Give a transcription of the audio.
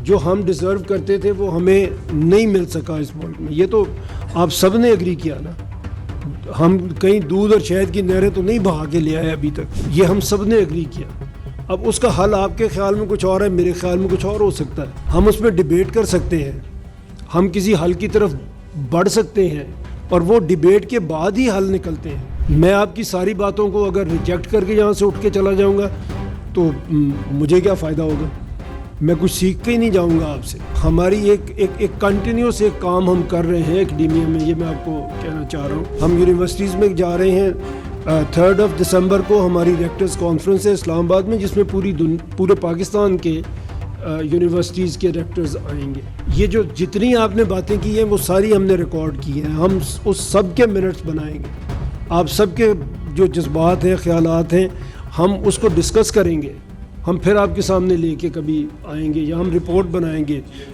جو ہم ڈیزرو کرتے تھے وہ ہمیں نہیں مل سکا اس ملک میں. یہ تو آپ سب نے اگری کیا نا. ہم کہیں دودھ اور شہد کی نہریں تو نہیں بہا کے لے آئے ابھی تک, یہ ہم سب نے اگری کیا. اب اس کا حل آپ کے خیال میں کچھ اور ہے, میرے خیال میں کچھ اور ہو سکتا ہے. ہم اس میں ڈیبیٹ کر سکتے ہیں, ہم کسی حل کی طرف بڑھ سکتے ہیں, اور وہ ڈیبیٹ کے بعد ہی حل نکلتے ہیں. میں آپ کی ساری باتوں کو اگر ریجیکٹ کر کے یہاں سے اٹھ کے چلا جاؤں گا تو مجھے کیا فائدہ ہوگا؟ میں کچھ سیکھ کے ہی نہیں جاؤں گا آپ سے. ہماری ایک کنٹینیوس ایک کام ہم کر رہے ہیں اکیڈیمیا میں, یہ میں آپ کو کہنا چاہ رہا ہوں. ہم یونیورسٹیز میں جا رہے ہیں. 3 دسمبر کو ہماری ریکٹرز کانفرنس ہے اسلام آباد میں, جس میں پورے پاکستان کے یونیورسٹیز کے ریکٹرز آئیں گے. یہ جو جتنی آپ نے باتیں کی ہیں وہ ساری ہم نے ریکارڈ کی ہیں. ہم اس سب کے منٹس بنائیں گے. آپ سب کے جو جذبات ہیں, خیالات ہیں, ہم اس کو ڈسکس کریں گے. ہم پھر آپ کے سامنے لے کے کبھی آئیں گے, یا ہم رپورٹ بنائیں گے